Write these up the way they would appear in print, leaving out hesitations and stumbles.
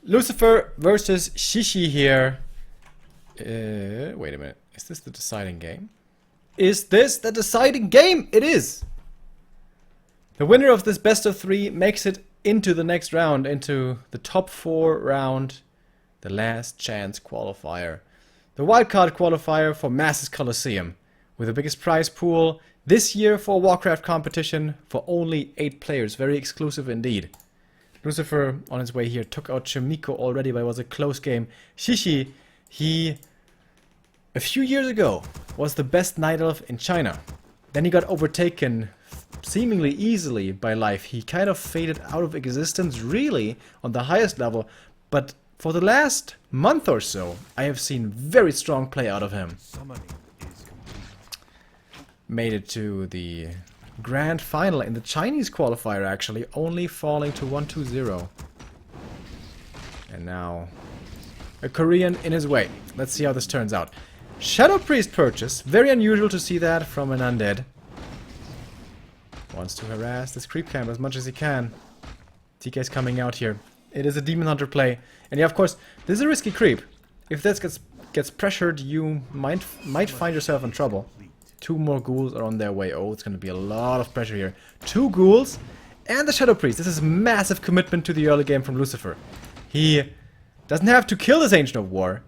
Lucifer versus Shishi here. Wait a minute. Is this the deciding game? Is this the deciding game? It is! The winner of this best of 3 makes it into the next round, into the top 4 round, the last chance qualifier. The Wildcard Qualifier for Masses Coliseum, with the biggest prize pool this year for a Warcraft competition for only 8 players. Very exclusive indeed. Lucifer, on his way here, took out Chimiko already, but it was a close game. Shishi, he, a few years ago, was the best Night Elf in China. Then he got overtaken seemingly easily by life. He kind of faded out of existence, really, on the highest level. But for the last month or so, I have seen very strong play out of him. Made it to the grand final in the Chinese qualifier, actually, only falling to 1-2-0. And now a Korean in his way. Let's see how this turns out. Shadow Priest purchase. Very unusual to see that from an undead. Wants to harass this creep camp as much as he can. TK's coming out here. It is a Demon Hunter play. And yeah, of course, this is a risky creep. If this gets pressured, you might find yourself in trouble. 2 more ghouls are on their way. Oh, it's going to be a lot of pressure here. 2 ghouls and the Shadow Priest. This is massive commitment to the early game from Lucifer. He doesn't have to kill this Ancient of War,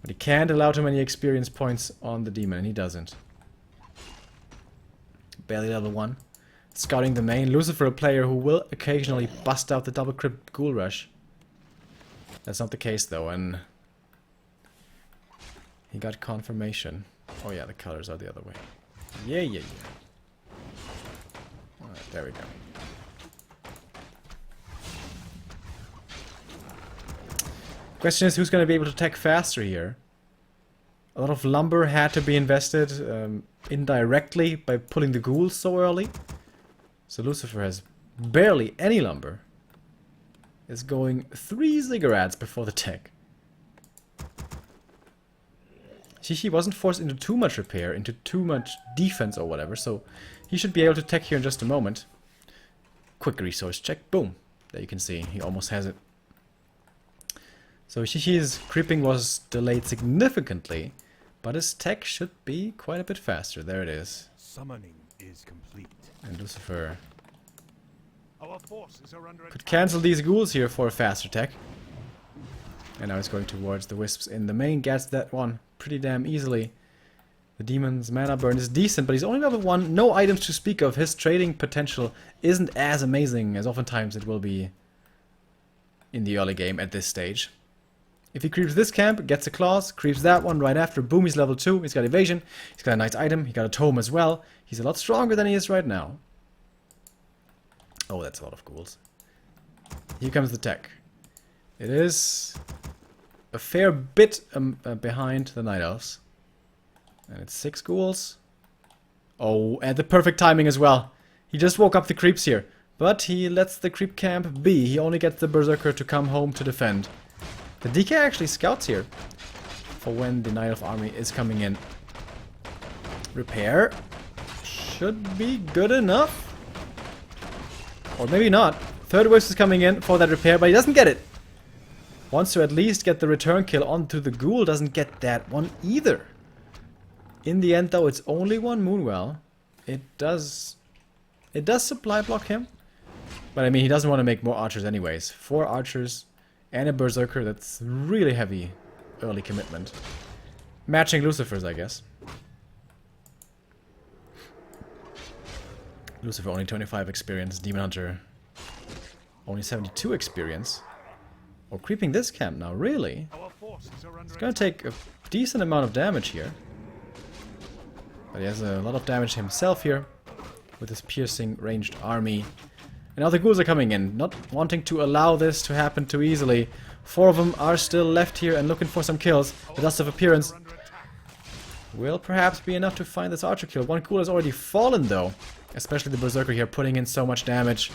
but he can't allow too many experience points on the demon, and he doesn't. Barely level 1. Scouting the main. Lucifer, a player who will occasionally bust out the double crit ghoul rush. That's not the case though, and he got confirmation. Oh yeah, the colors are the other way. Yeah. Alright, there we go. Question is, who's going to be able to attack faster here? A lot of lumber had to be invested indirectly by pulling the ghouls so early. So Lucifer has barely any lumber. Is going 3 ziggurats before the tech. Shishi wasn't forced into too much repair, into too much defense or whatever, so he should be able to tech here in just a moment. Quick resource check, boom. There you can see, he almost has it. So Shishi's creeping was delayed significantly, but his tech should be quite a bit faster. There it is. Summoning is complete. And Lucifer Our forces are under could cancel these ghouls here for a faster tech. And now he's going towards the wisps in the main, gets that one pretty damn easily. The demon's mana burn is decent, but he's only level 1, no items to speak of. His trading potential isn't as amazing as oftentimes it will be in the early game at this stage. If he creeps this camp, gets a claws, creeps that one right after, boom, he's level 2, he's got evasion, he's got a nice item, he got a tome as well. He's a lot stronger than he is right now. Oh, that's a lot of ghouls. Here comes the tech. It is a fair bit behind the Night Elves. And it's 6 ghouls. Oh, and the perfect timing as well. He just woke up the creeps here. But he lets the creep camp be. He only gets the Berserker to come home to defend. The DK actually scouts here for when the Night Elf army is coming in. Repair should be good enough. Or maybe not. Third Wisp is coming in for that repair, but he doesn't get it. Wants to at least get the return kill onto the ghoul, doesn't get that one either. In the end though, it's only 1 Moonwell. It does supply block him. But I mean, he doesn't want to make more archers anyways. 4 archers and a Berserker, that's really heavy early commitment. Matching Lucifer's, I guess. Lucifer only 25 experience, Demon Hunter only 72 experience. Oh, creeping this camp now, really? It's gonna take a decent amount of damage here. But he has a lot of damage himself here with his piercing ranged army. And now the ghouls are coming in, not wanting to allow this to happen too easily. 4 of them are still left here and looking for some kills. The Dust of Appearance will perhaps be enough to find this archer kill. 1 ghoul has already fallen though, especially the Berserker here putting in so much damage.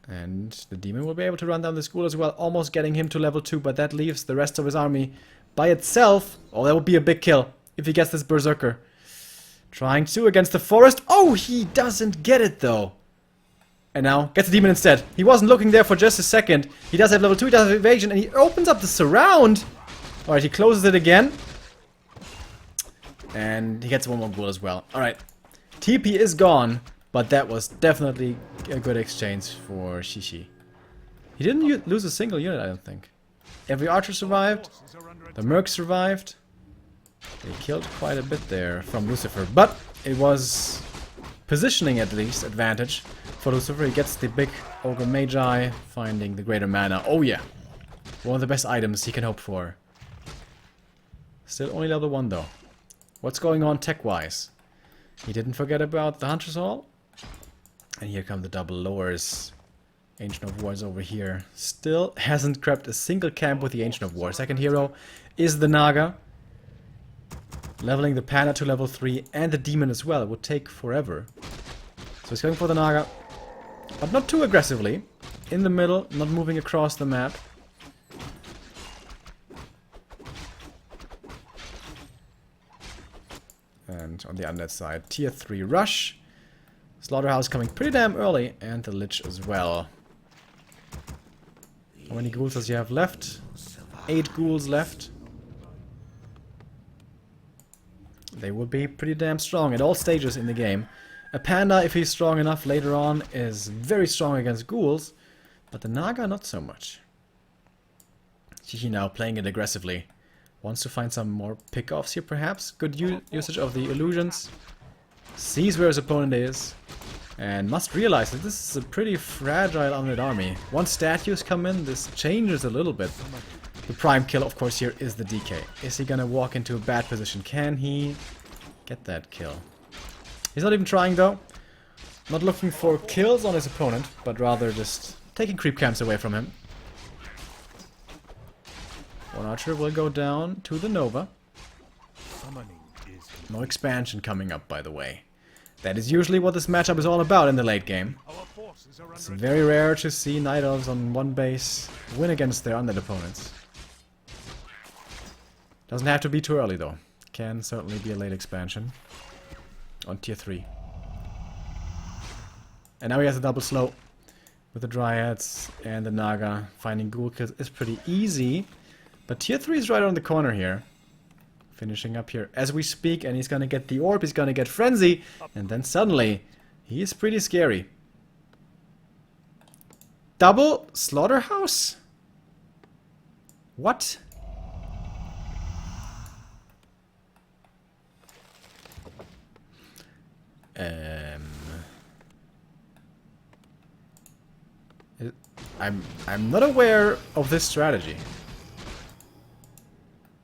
And the demon will be able to run down this ghoul as well, almost getting him to level 2, but that leaves the rest of his army by itself. Oh, that would be a big kill if he gets this Berserker. Trying to against the forest. Oh, he doesn't get it though. And now gets the demon instead. He wasn't looking there for just a second. He does have level 2, he does have evasion, and he opens up the surround. Alright, he closes it again. And he gets one more ghoul as well. Alright. TP is gone, but that was definitely a good exchange for Shishi. He didn't lose a single unit, I don't think. Every archer survived. The merc survived. They killed quite a bit there from Lucifer, but it was positioning at least advantage for Lucifer. He gets the big Ogre Magi, finding the greater mana. Oh yeah, one of the best items he can hope for. Still only level 1 though. What's going on tech-wise? He didn't forget about the Hunter's Hall. And here come the double lowers. Ancient of Wars over here. Still hasn't grabbed a single camp with the Ancient of War. Second hero is the Naga. Leveling the Panda to level 3 and the Demon as well. It would take forever. So he's going for the Naga. But not too aggressively. In the middle, not moving across the map. And on the undead side, tier 3 rush. Slaughterhouse coming pretty damn early. And the Lich as well. How many ghouls does he have left? 8 ghouls left. They will be pretty damn strong at all stages in the game. A Panda, if he's strong enough later on, is very strong against ghouls. But the Naga, not so much. Shishi now playing it aggressively. Wants to find some more pickoffs here, perhaps. Good usage of the illusions. Sees where his opponent is. And must realize that this is a pretty fragile undead army. Once statues come in, this changes a little bit. The prime kill, of course, here is the DK. Is he gonna walk into a bad position? Can he get that kill? He's not even trying, though. Not looking for kills on his opponent, but rather just taking creep camps away from him. One archer will go down to the Nova. No expansion coming up, by the way. That is usually what this matchup is all about in the late game. It's very rare to see Night Elves on one base win against their undead opponents. Doesn't have to be too early though. Can certainly be a late expansion. On tier 3. And now he has a double slow with the Dryads and the Naga. Finding ghoul kills is pretty easy. But tier 3 is right on the corner here. Finishing up here as we speak, and he's gonna get the orb, he's gonna get Frenzy, and then suddenly, he is pretty scary. Double Slaughterhouse? What? I'm not aware of this strategy.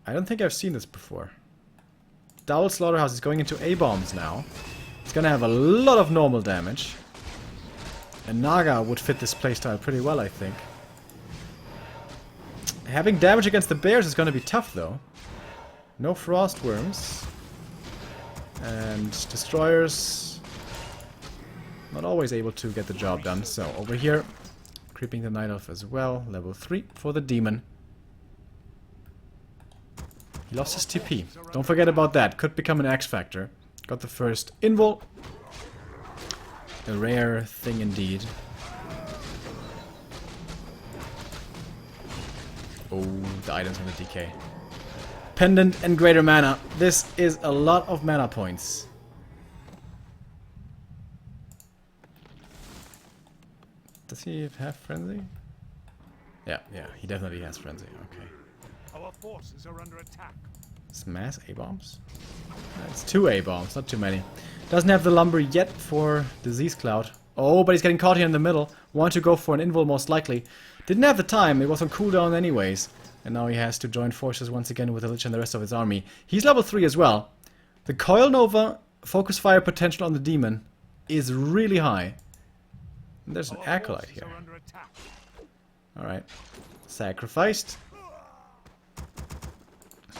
I don't think I've seen this before. Double Slaughterhouse is going into A-bombs now. It's gonna have a lot of normal damage. And Naga would fit this playstyle pretty well, I think. Having damage against the bears is gonna be tough, though. No frost worms. And destroyers not always able to get the job done. So over here, creeping the Night Elf as well. Level 3 for the Demon. He lost his TP. Don't forget about that. Could become an X Factor. Got the first invul. A rare thing indeed. Oh, the items on the DK. Pendant and greater mana. This is a lot of mana points. Does he have Frenzy? Yeah, he definitely has Frenzy. Okay. Our forces are under attack. Smash A-bombs? It's 2 A-bombs, not too many. Doesn't have the lumber yet for Disease Cloud. Oh, but he's getting caught here in the middle. Want to go for an invul most likely. Didn't have the time, it was on cooldown anyways. And now he has to join forces once again with the Lich and the rest of his army. He's level 3 as well. The Coil Nova focus fire potential on the Demon is really high. And there's an Acolyte here. Alright. Sacrificed.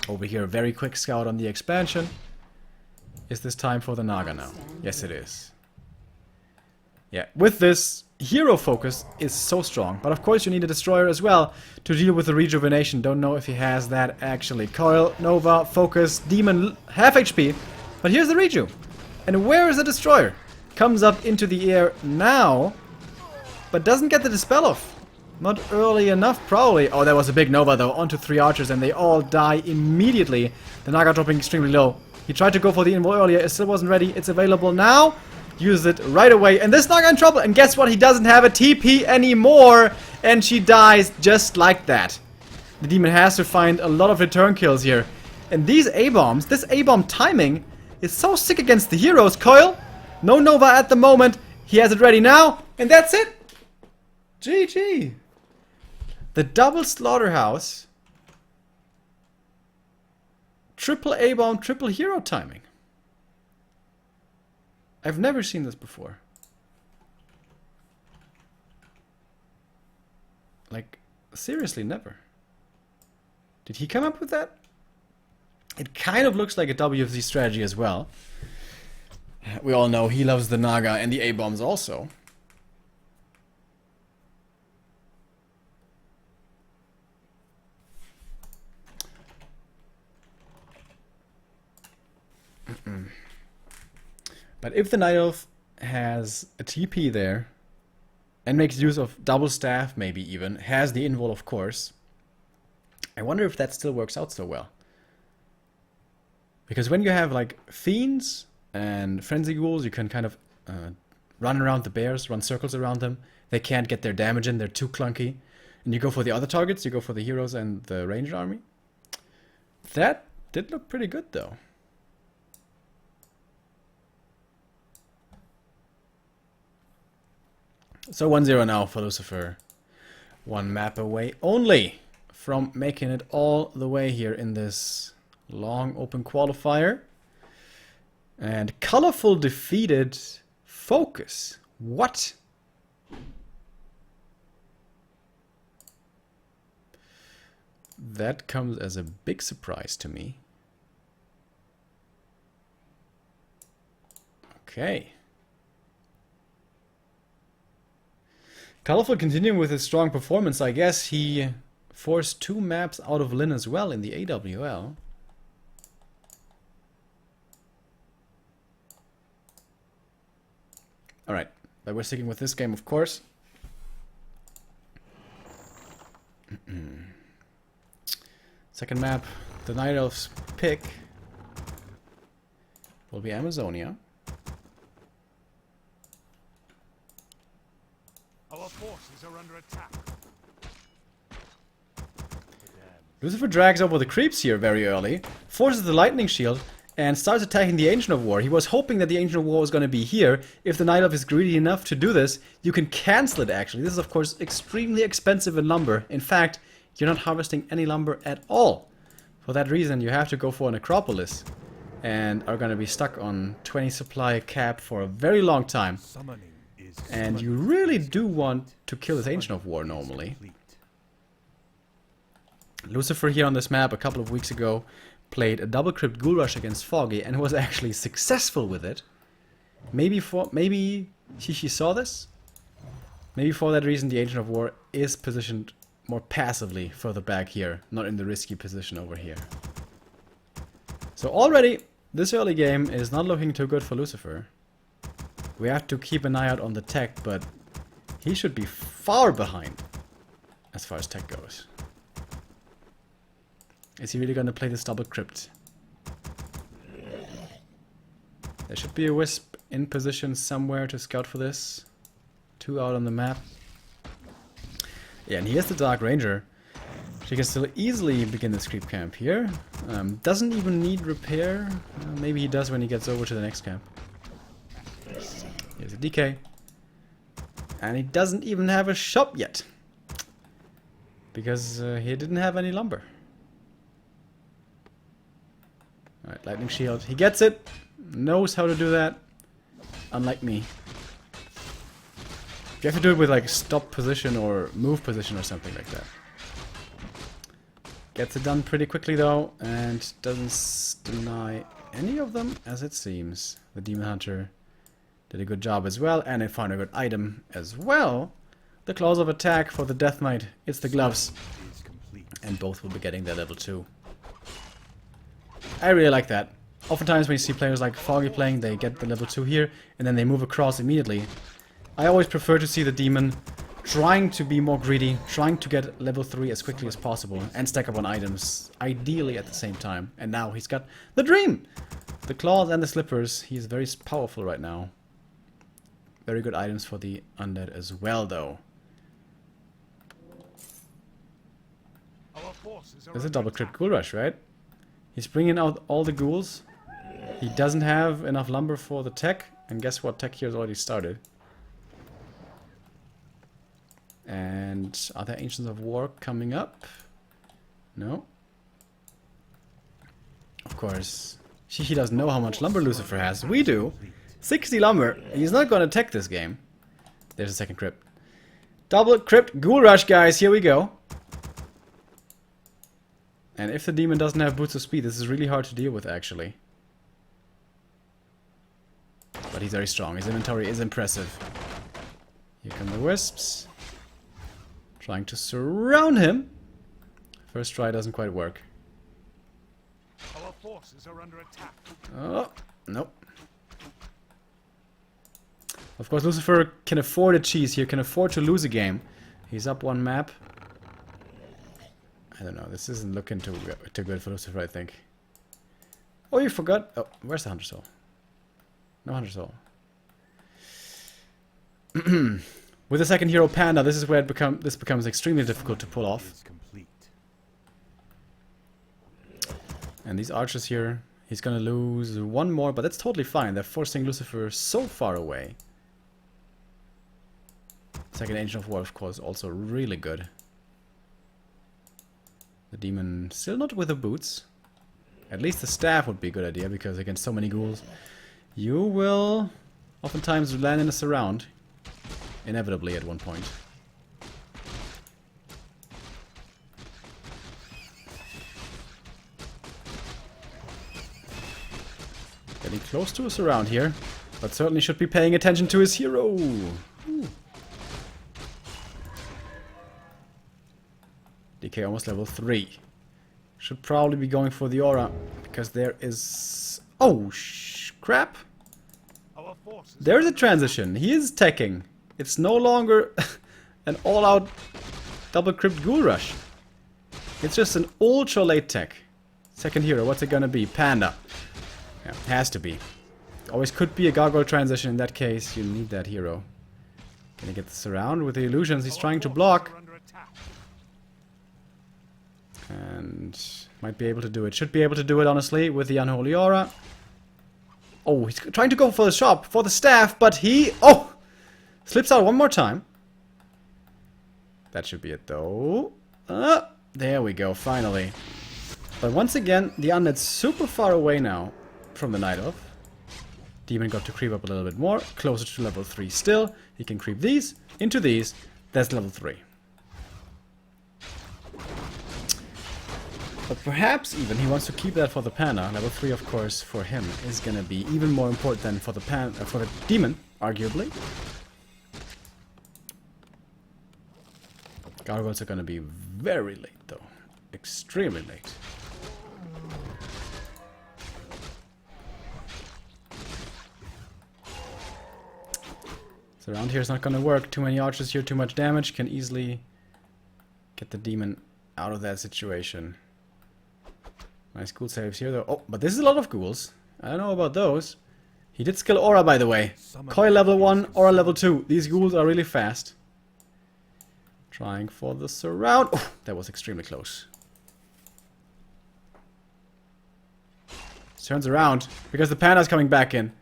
Over here, very quick scout on the expansion. Is this time for the Naga now? Yes, it is. Yeah, with this, hero focus is so strong. But of course you need a destroyer as well to deal with the rejuvenation. Don't know if he has that actually. Coil, Nova, focus, Demon, half HP. But here's the reju. And where is the destroyer? Comes up into the air now. but doesn't get the dispel off. Not early enough, probably. Oh, that was a big Nova, though. Onto 3 archers, and they all die immediately. The Naga dropping extremely low. He tried to go for the invo earlier. It still wasn't ready. It's available now. Use it right away. And this Naga in trouble. And guess what? He doesn't have a TP anymore. And she dies just like that. The demon has to find a lot of return kills here. And these A-bombs, this A-bomb timing is so sick against the heroes. Coil, no Nova at the moment. He has it ready now. And that's it. GG. The double slaughterhouse. Triple A-bomb, triple hero timing. I've never seen this before. Like, seriously, never. Did he come up with that? It kind of looks like a WFZ strategy as well. We all know he loves the Naga and the A-bombs also. But if the Night Elf has a TP there, and makes use of double staff maybe even, has the invul of course, I wonder if that still works out so well. Because when you have like Fiends and Frenzy Ghouls, you can kind of run around the bears, run circles around them. They can't get their damage in, they're too clunky. And you go for the other targets, you go for the heroes and the ranged army. That did look pretty good though. So 1-0 now for Lucifer. 1 map away only from making it all the way here in this long open qualifier. And Colorful defeated Focus. What? That comes as a big surprise to me. Okay. Colorful continuing with his strong performance. I guess he forced 2 maps out of Lin as well in the AWL. Alright, but we're sticking with this game, of course. Second map, the Night Elf's pick will be Amazonia. Our forces are under attack. Lucifer drags over the creeps here very early, forces the lightning shield, and starts attacking the Ancient of War. He was hoping that the Ancient of War was going to be here. If the Night Elf is greedy enough to do this, you can cancel it actually. This is of course extremely expensive in lumber. In fact, you're not harvesting any lumber at all. For that reason, you have to go for an Acropolis. And are going to be stuck on 20 supply cap for a very long time. And you really do want to kill this Ancient of War normally. Lucifer here on this map a couple of weeks ago played a double crypt ghoul rush against Foggy and was actually successful with it. Maybe she saw this? Maybe for that reason the Ancient of War is positioned more passively further back here, not in the risky position over here. So already this early game is not looking too good for Lucifer. We have to keep an eye out on the tech, but he should be far behind as far as tech goes. Is he really going to play this double crypt? There should be a Wisp in position somewhere to scout for this. 2 out on the map. Yeah, and here's the Dark Ranger. She can still easily begin this creep camp here. Doesn't even need repair. Maybe he does when he gets over to the next camp. Here's a DK. And he doesn't even have a shop yet. Because he didn't have any lumber. Alright, lightning shield. He gets it. Knows how to do that. Unlike me. You have to do it with like stop position or move position or something like that. Gets it done pretty quickly though. And doesn't deny any of them as it seems. The Demon Hunter did a good job as well. And I found a good item as well. The Claws of Attack for the Death Knight. It's the gloves. And both will be getting their level 2. I really like that. Oftentimes when you see players like Foggy playing, they get the level 2 here, and then they move across immediately. I always prefer to see the demon trying to be more greedy, trying to get level 3 as quickly as possible and stack up on items, ideally at the same time. And now he's got the dream! The claws and the slippers. He's very powerful right now. Very good items for the undead as well, though. There's a double crit ghoul rush, right? He's bringing out all the ghouls. He doesn't have enough lumber for the tech. And guess what? Tech here has already started. And are there Ancients of War coming up? No. Of course. He doesn't know how much lumber Lucifer has. We do. 60 lumber. He's not going to tech this game. There's a second crypt. Double crypt ghoul rush, guys. Here we go. And if the demon doesn't have boots of speed, this is really hard to deal with, actually. But he's very strong. His inventory is impressive. Here come the wisps. Trying to surround him. First try doesn't quite work. Our forces are under attack. Oh, nope. Of course, Lucifer can afford a cheese here, can afford to lose a game. He's up one map. I don't know, this isn't looking too good for Lucifer, I think. Oh, you forgot. Oh, where's the Hunter Soul? No Hunter Soul. With the second hero Panda, this is where this becomes extremely difficult to pull off. And these archers here, he's gonna lose one more, but that's totally fine. They're forcing Lucifer so far away. Second Ancient of War, of course, also really good. The demon still not with the boots. At least the staff would be a good idea, because against so many ghouls, you will oftentimes land in a surround. Inevitably at one point. Getting close to a surround here, but certainly should be paying attention to his hero. Ooh. DK almost level 3. Should probably be going for the aura, because there is... Oh, crap! There's a transition. He is teching. It's no longer an all-out double crypt ghoul rush. It's just an ultra late tech. Second hero, what's it gonna be? Panda. Yeah, has to be. Always could be a gargoyle transition. In that case, you need that hero. Can he get the surround with the illusions he's trying to block? And might be able to do it. Should be able to do it, honestly, with the unholy aura. Oh, he's trying to go for the shop, for the staff, but he... Oh! Slips out one more time. That should be it, though. There we go, finally. But once again, the undead's super far away now from the Night Elf. Demon got to creep up a little bit more, closer to level 3 still. He can creep these, into these. That's level 3. But perhaps even he wants to keep that for the Panda. Level 3, of course, for him is gonna be even more important than for the demon, arguably. Gargoyles are gonna be very late, though. Extremely late. So around here is not gonna work. Too many archers here, too much damage. Can easily get the demon out of that situation. Nice ghoul saves here, though. Oh, but this is a lot of ghouls. I don't know about those. He did skill aura, by the way. Coil level 1, aura level 2. These ghouls are really fast. Trying for the surround. Oh, that was extremely close. Turns around because the Panda's coming back in.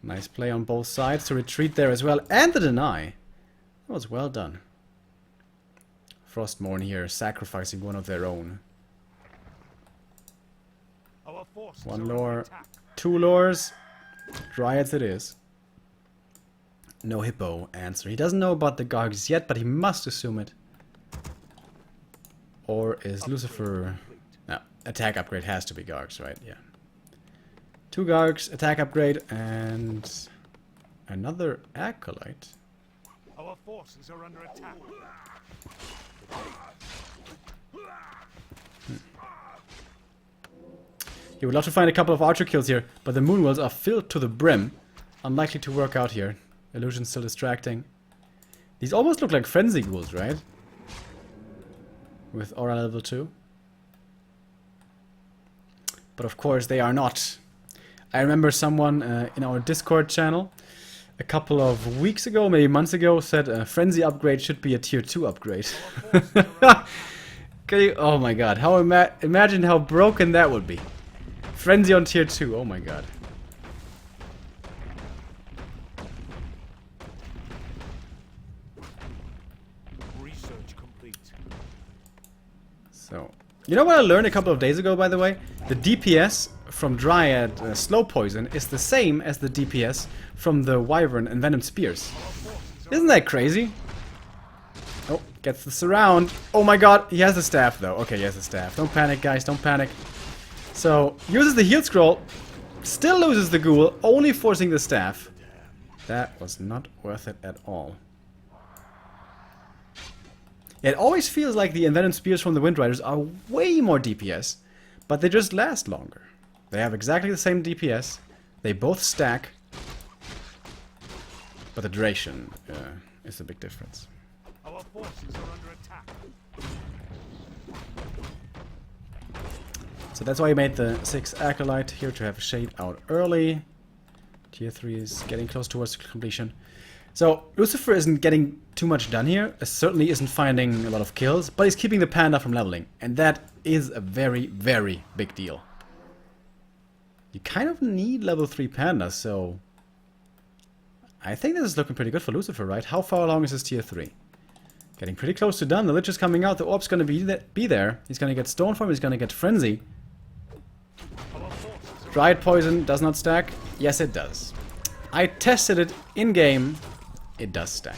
Nice play on both sides to retreat there as well. And the deny. That was well done. Frostmourne here sacrificing one of their own. One lore, 2 lores. Dryads it is. No hippo answer. He doesn't know about the Gargs yet, but he must assume it. Or is Lucifer... No, attack upgrade has to be Gargs, right? Yeah. 2 Gargs, attack upgrade, and... another Acolyte. Our forces are under attack. You would love to find a couple of archer kills here, but the Moonwells are filled to the brim. Unlikely to work out here. Illusion's still distracting. These almost look like frenzy ghouls, right? With aura level 2. But of course they are not. I remember someone in our Discord channel a couple of weeks ago, maybe months ago, said a frenzy upgrade should be a tier 2 upgrade. Oh my god, how imagine how broken that would be. Frenzy on tier 2, oh my god. Research complete. So, you know what I learned a couple of days ago, by the way? The DPS from Dryad Slow Poison is the same as the DPS from the Wyvern and Venom Spears. Isn't that crazy? Oh, gets the surround. Oh my god, he has the staff though. Okay, he has the staff. Don't panic, guys, don't panic. So, uses the heal scroll, still loses the ghoul, only forcing the staff. That was not worth it at all. It always feels like the Envenomed Spears from the Wind Riders are way more DPS, but they just last longer. They have exactly the same DPS, they both stack, but the duration is a big difference. Our forces are under attack. So that's why I made the 6 Acolyte here, to have a shade out early. Tier 3 is getting close towards completion. So Lucifer isn't getting too much done here, certainly isn't finding a lot of kills, but he's keeping the panda from leveling, and that is a very, very big deal. You kind of need level 3 pandas, so I think this is looking pretty good for Lucifer, right? How far along is his tier 3? Getting pretty close to done. The Lich is coming out, the Orb's gonna be there. He's gonna get Stoneform, he's gonna get Frenzy. Dryad Poison does not stack. Yes, it does. I tested it in-game. It does stack.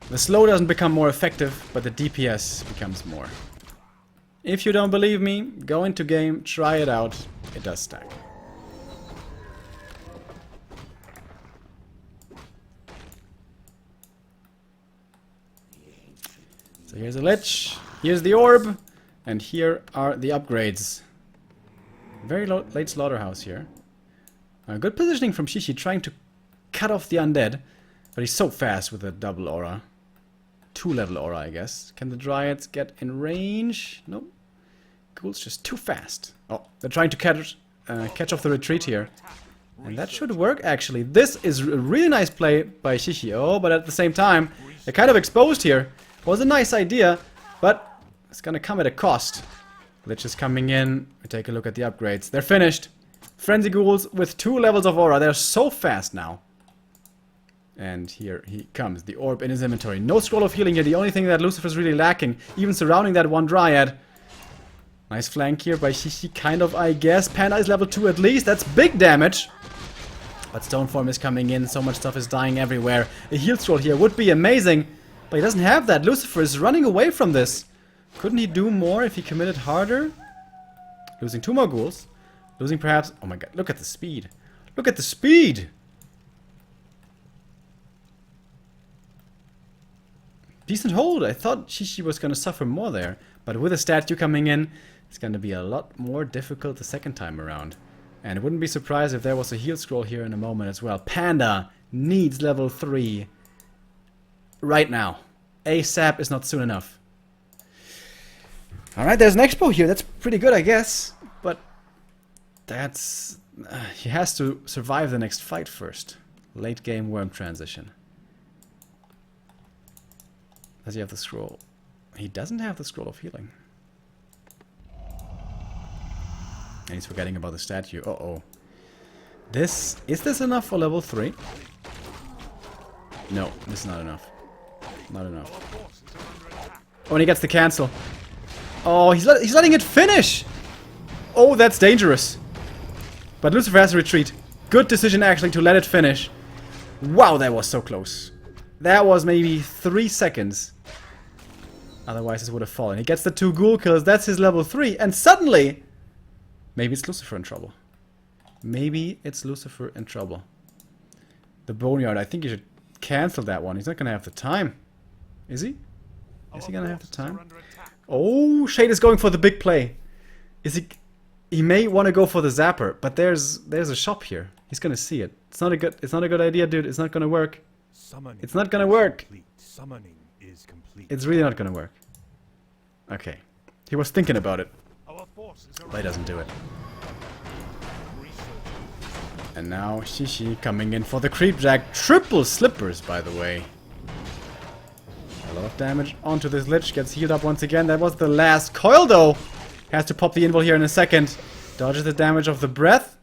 The slow doesn't become more effective, but the DPS becomes more. If you don't believe me, go into game, try it out. It does stack. So here's a Lich, here's the Orb, and here are the upgrades. Very late Slaughterhouse here. Good positioning from Shishi, trying to cut off the undead, but he's so fast with a double aura. 2-level aura, I guess. Can the Dryads get in range? Nope. Ghoul's just too fast. Oh, they're trying to catch off the retreat here. And that should work, actually. This is a really nice play by Shishi. Oh, but at the same time, they're kind of exposed here. Was a nice idea, but it's gonna come at a cost. Lich is coming in. We take a look at the upgrades. They're finished. Frenzy Ghouls with 2 levels of aura. They're so fast now. And here he comes. The Orb in his inventory. No Scroll of Healing here. The only thing that Lucifer's really lacking. Even surrounding that one Dryad. Nice flank here by Shishi. Kind of, I guess. Panda is level 2 at least. That's big damage. But Stoneform is coming in. So much stuff is dying everywhere. A heal scroll here would be amazing. But he doesn't have that. Lucifer is running away from this. Couldn't he do more if he committed harder? Losing 2 more ghouls. Losing perhaps... Oh my god, look at the speed. Look at the speed! Decent hold. I thought Shishi was going to suffer more there. But with a statue coming in, it's going to be a lot more difficult the second time around. And I wouldn't be surprised if there was a heal scroll here in a moment as well. Panda needs level 3 right now. ASAP is not soon enough. Alright, there's an expo here. That's pretty good, I guess. But that's... he has to survive the next fight first. Late game worm transition. Does he have the scroll? He doesn't have the Scroll of Healing. And he's forgetting about the statue. Uh-oh. Is this enough for level 3? No, this is not enough. Not enough. Oh, and he gets the cancel. Oh, he's letting it finish! Oh, that's dangerous. But Lucifer has to retreat. Good decision, actually, to let it finish. Wow, that was so close. That was maybe 3 seconds. Otherwise, this would have fallen. He gets the 2 ghoul kills. That's his level 3. And suddenly... Maybe it's Lucifer in trouble. Maybe it's Lucifer in trouble. The Boneyard. I think you should cancel that one. He's not going to have the time. Is he? Is he going to have the time? Oh, Shade is going for the big play. Is he... He may want to go for the Zapper, but there's a shop here. He's going to see it. It's not a good idea, dude. It's not gonna work. Summoning It's not gonna work. complete. Summoning is complete. It's really not gonna work. Okay. He was thinking about it, Our forces are but he doesn't do it. researching. And now Shishi coming in for the creep jack. Triple slippers, by the way. A lot of damage onto this Lich. Gets healed up once again. That was the last coil, though. Has to pop the invul here in a second. Dodges the damage of the breath.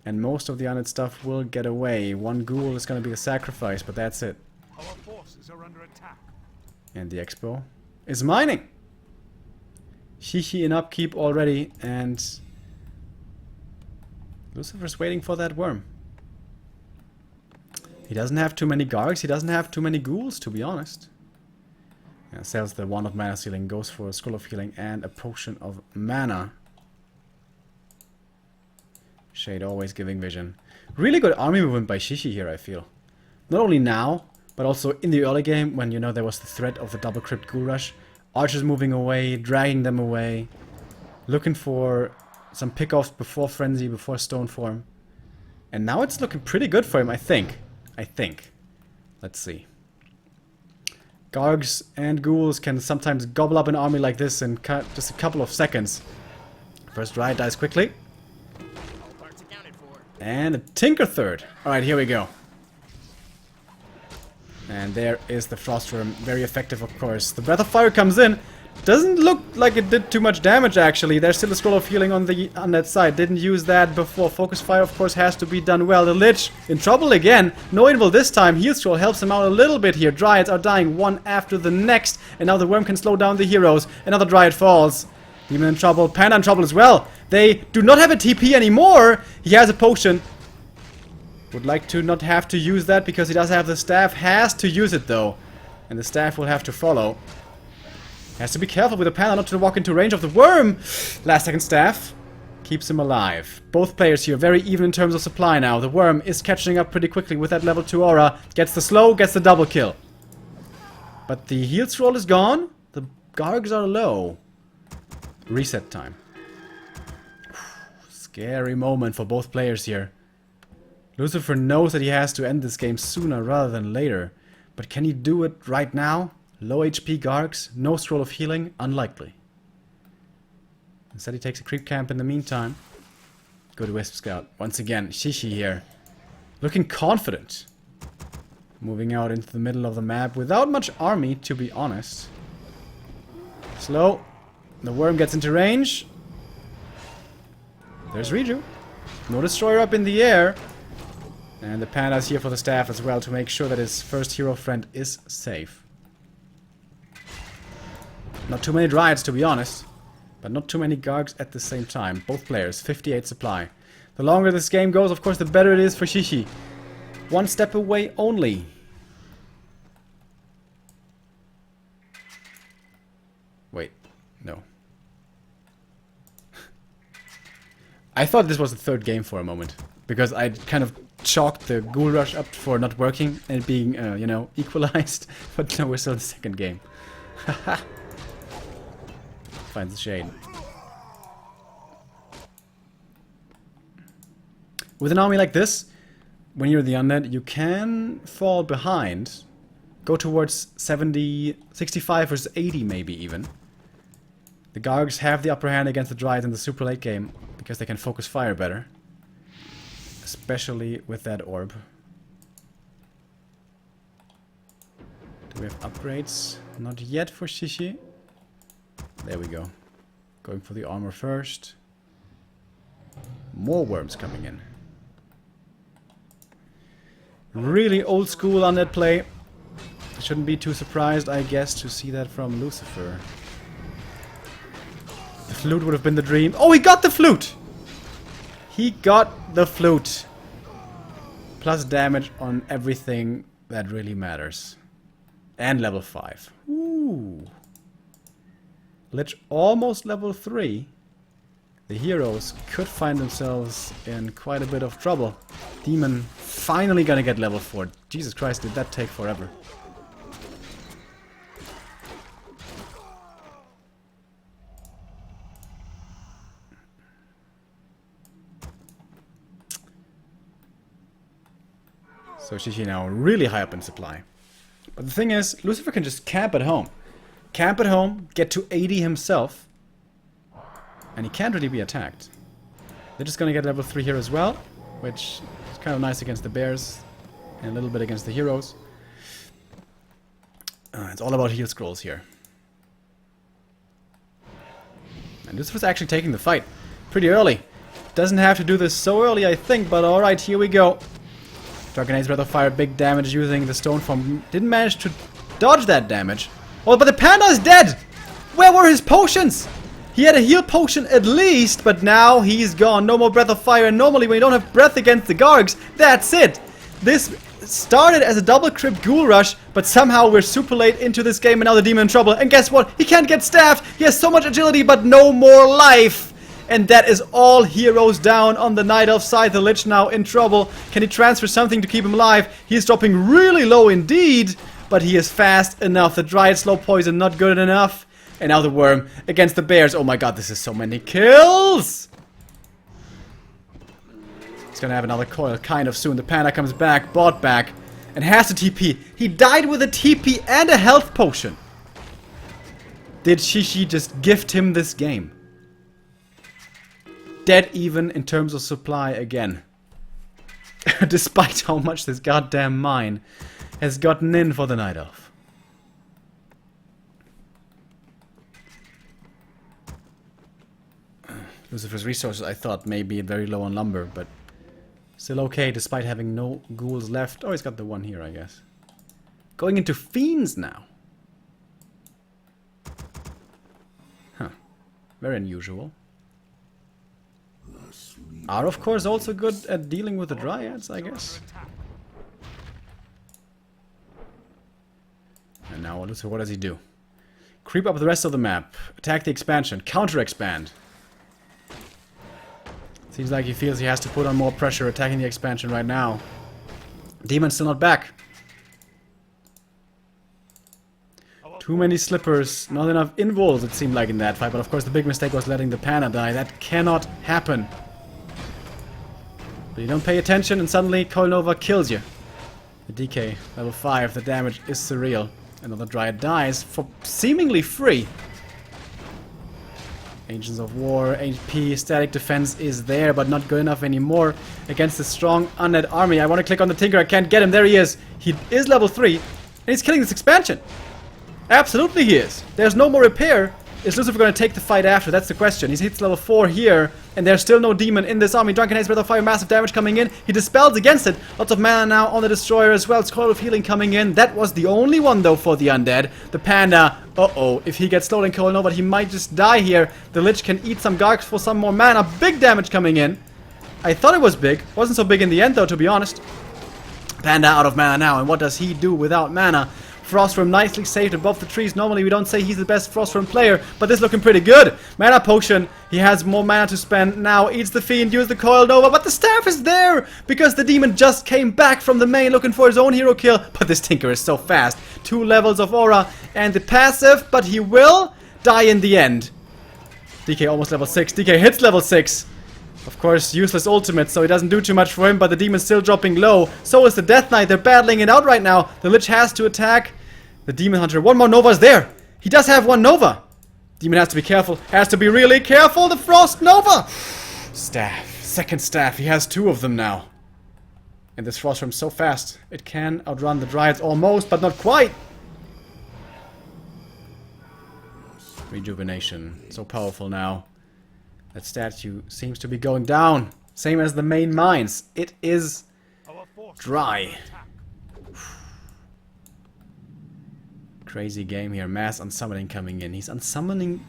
And most of the undead stuff will get away. One ghoul is going to be a sacrifice, but that's it. Our forces are under attack. And the expo is mining. Shishi in upkeep already, and Lucifer's waiting for that worm. He doesn't have too many Gargs, he doesn't have too many ghouls, to be honest. Yeah, sells the wand of mana sealing, goes for a scroll of healing and a potion of mana. Shade always giving vision. Really good army movement by Shishi here, I feel. Not only now, but also in the early game, when, you know, there was the threat of the double crypt ghoul rush. Archers moving away, dragging them away. Looking for some pickoffs before Frenzy, before Stoneform. And now it's looking pretty good for him, I think. Let's see. Gargs and ghouls can sometimes gobble up an army like this in just a couple of seconds. First Riot dies quickly. And a Tinker third. Alright, here we go. And there is the Frostworm. Very effective, of course. The Breath of Fire comes in. Doesn't look like it did too much damage, actually. There's still a Scroll of Healing on that side. Didn't use that before. Focus Fire, of course, has to be done well. The Lich in trouble again. No invul this time. Heal Scroll helps him out a little bit here. Dryads are dying one after the next. And now the Worm can slow down the heroes. Another Dryad falls. Demon in trouble. Panda in trouble as well. They do not have a TP anymore. He has a potion. Would like to not have to use that because he does have the staff. Has to use it though. And the staff will have to follow. Has to be careful with the Panda not to walk into range of the worm. Last second staff. Keeps him alive. Both players here very even in terms of supply now. The worm is catching up pretty quickly with that level 2 aura. Gets the slow, gets the double kill. But the heal scroll is gone. The Gargs are low. Reset time. Scary moment for both players here. Lucifer knows that he has to end this game sooner rather than later. But can he do it right now? Low HP Gargs, no Scroll of Healing, unlikely. Instead he takes a creep camp in the meantime. Good Wisp Scout. Once again, Shishi here. Looking confident. Moving out into the middle of the map without much army, to be honest. Slow. The worm gets into range. There's Reju. No Destroyer up in the air. And the Panda's here for the staff as well to make sure that his first hero friend is safe. Not too many Dryads, to be honest. But not too many Gargs at the same time. Both players, 58 supply. The longer this game goes, of course, the better it is for Shishi. One step away only. Wait, no. I thought this was the third game for a moment. Because I kind of chalked the Ghoul Rush up for not working and being, you know, equalized. But no, we're still in the second game. Haha. Finds the shade. With an army like this, when you're the undead, you can fall behind. Go towards 70, 65 versus 80 maybe even. The Gargs have the upper hand against the Dryads in the super late game because they can focus fire better. Especially with that orb. Do we have upgrades? Not yet for Shishi. There we go. Going for the armor first. More worms coming in. Really old school on that play. Shouldn't be too surprised, I guess, to see that from Lucifer. The flute would have been the dream. Oh, he got the flute! He got the flute. Plus damage on everything that really matters. And level 5. Ooh. Lich almost level 3. The heroes could find themselves in quite a bit of trouble. Demon finally gonna get level 4. Jesus Christ, did that take forever. So Shishi now really high up in supply. But the thing is, Lucifer can just camp at home. Camp at home, get to 80 himself. And he can't really be attacked. They're just gonna get level 3 here as well, which is kind of nice against the bears. And a little bit against the heroes. It's all about heal scrolls here. And Lucifer's actually taking the fight pretty early. Doesn't have to do this so early, I think, but alright, here we go. Dragonade's Breath of Fire, big damage using the stone form. Didn't manage to dodge that damage. Oh, but the panda is dead! Where were his potions? He had a heal potion at least, but now he's gone. No more Breath of Fire, and normally when you don't have breath against the Gargs, that's it! This started as a double crit ghoul rush, but somehow we're super late into this game and now the demon in trouble. And guess what? He can't get staffed! He has so much agility, but no more life! And that is all heroes down on the Night Elf side. The Lich now in trouble. Can he transfer something to keep him alive? He's dropping really low indeed, but he is fast enough. The Dryad slow poison not good enough. And now the Worm against the bears. Oh my god, this is so many kills! He's gonna have another coil kind of soon. The panda comes back, bought back, and has a TP. He died with a TP and a health potion. Did Shishi just gift him this game? Dead even in terms of supply again. Despite how much this goddamn mine has gotten in for the Night Elf. Lucifer's resources, I thought, may be very low on lumber, but still okay despite having no ghouls left. Oh, he's got the one here, I guess. Going into fiends now. Huh. Very unusual. Are of course also good at dealing with the Dryads, I guess. And now Lucifer, what does he do? Creep up the rest of the map. Attack the expansion. Counter-expand. Seems like he feels he has to put on more pressure attacking the expansion right now. Demon's still not back. Too many slippers. Not enough invols, it seemed like in that fight. But of course the big mistake was letting the panda die. That cannot happen. But you don't pay attention and suddenly Coil Nova kills you. The DK, level 5, the damage is surreal. Another Dryad dies for seemingly free. Agents of War, HP, static defense is there, but not good enough anymore against the strong undead army. I want to click on the Tinker, I can't get him. There he is. He is level 3, and he's killing this expansion. Absolutely he is. There's no more repair. Is Lucifer going to take the fight after? That's the question. He hits level 4 here, and there's still no demon in this army. Drunken Haze, Breath of Fire, massive damage coming in. He dispels against it. Lots of mana now on the Destroyer as well. Coil of Healing coming in. That was the only one, though, for the undead. The panda, uh-oh. If he gets stolen Coil Nova, he might just die here. The Lich can eat some Gargs for some more mana. Big damage coming in. I thought it was big. Wasn't so big in the end, though, to be honest. Panda out of mana now, and what does he do without mana? Frostworm nicely saved above the trees. Normally we don't say he's the best Frostworm player, but this is looking pretty good. Mana potion. He has more mana to spend. Now eats the fiend, use the Coil Nova, but the staff is there because the demon just came back from the main looking for his own hero kill. But this Tinker is so fast. 2 levels of aura and the passive, but he will die in the end. DK almost level 6. DK hits level 6. Of course, useless ultimate, so he doesn't do too much for him, but the demon's still dropping low. So is the Death Knight. They're battling it out right now. The Lich has to attack the Demon Hunter. One more Nova is there. He does have one Nova. Demon has to be careful. Has to be really careful. The Frost Nova. Staff. Second staff. He has 2 of them now. And this Frostworm so fast. It can outrun the Dryads almost, but not quite. Rejuvenation. So powerful now. That statue seems to be going down. Same as the main mines. It is dry. Crazy game here. Mass unsummoning coming in. He's unsummoning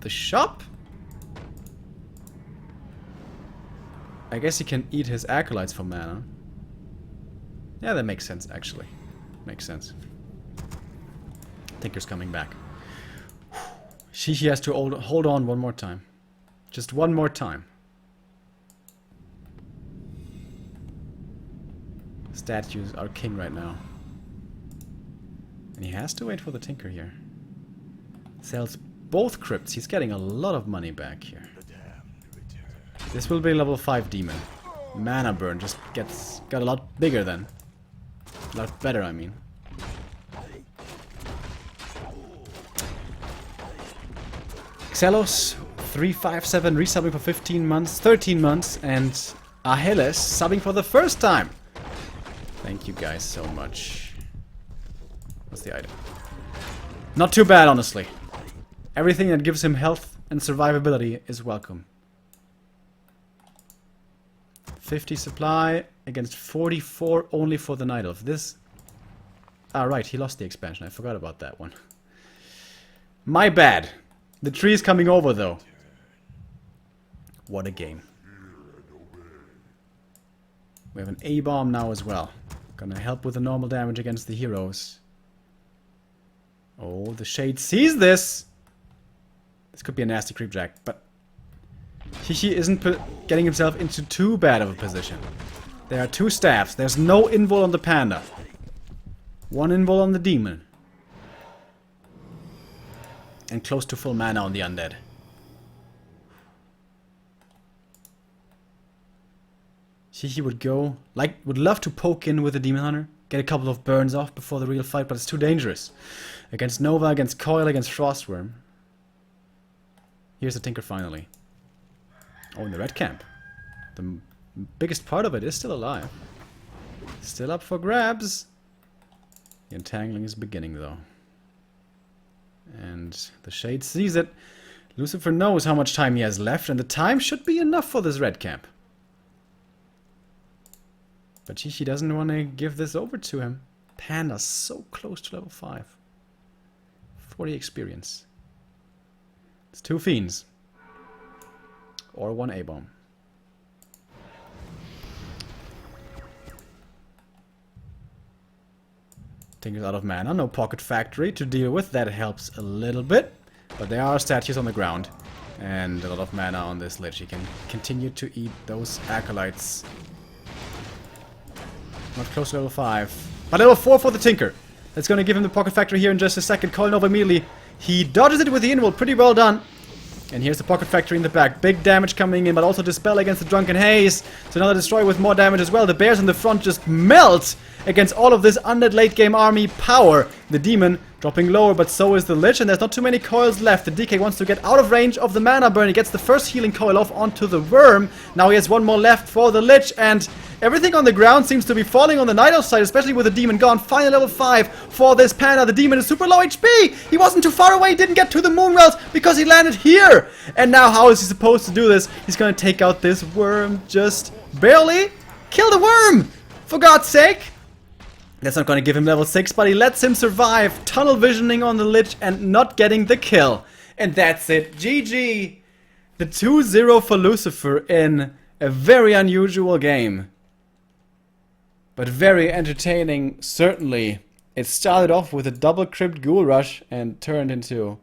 the shop? I guess he can eat his acolytes for mana. Yeah, that makes sense, actually. Makes sense. Tinker's coming back. Shishi has to hold on one more time. Just one more time. Statues are king right now. And he has to wait for the Tinker here. Sells both crypts. He's getting a lot of money back here. This will be level 5 demon. Mana burn just got a lot bigger then. A lot better, I mean. Xelos 357 resubbing for 15 months, 13 months, and Aheles subbing for the first time. Thank you guys so much. What's the item? Not too bad, honestly. Everything that gives him health and survivability is welcome. 50 supply against 44 only for the Night Elf. This... Ah, right, he lost the expansion. I forgot about that one. My bad. The tree is coming over, though. What a game. We have an A-bomb now as well. Gonna help with the normal damage against the heroes. Oh, the Shade sees this! This could be a nasty creepjack, but... Shishi isn't getting himself into too bad of a position. There are two staffs. There's no invul on the panda. One invul on the demon. And close to full mana on the undead. Shishi would love to poke in with the demon hunter. Get a couple of burns off before the real fight, but it's too dangerous. Against Nova, against Coil, against Frostworm. Here's the Tinker finally. Oh, in the red camp. The biggest part of it is still alive. Still up for grabs. The entangling is beginning, though. And the Shade sees it. Lucifer knows how much time he has left, and the time should be enough for this red camp. But Shishi doesn't want to give this over to him. Panda's so close to level 5. 40 experience. It's 2 fiends. Or 1 A-bomb. Tinker's out of mana. No Pocket Factory to deal with. That helps a little bit. But there are statues on the ground. And a lot of mana on this lich. He can continue to eat those acolytes. Not close to level 5. But level 4 for the Tinker. That's going to give him the Pocket Factory here in just a second. Calling over immediately. He dodges it with the invul. Pretty well done. And here's the Pocket Factory in the back. Big damage coming in, but also Dispel against the Drunken Haze. So another Destroyer with more damage as well. The bears in the front just melt against all of this undead late game army power. The Demon dropping lower, but so is the Lich, and there's not too many coils left. The DK wants to get out of range of the mana burn. He gets the first healing coil off onto the Worm. Now he has one more left for the Lich, and everything on the ground seems to be falling on the Night Elf side, especially with the Demon gone. Final level 5 for this Panda. The Demon is super low HP. He wasn't too far away, didn't get to the Moonwells because he landed here. And now how is he supposed to do this? He's going to take out this Worm just barely. Kill the Worm! For God's sake! That's not going to give him level 6, but he lets him survive. Tunnel visioning on the Lich and not getting the kill. And that's it. GG. The 2-0 for Lucifer in a very unusual game. But very entertaining, certainly. It started off with a double crypt ghoul rush and turned into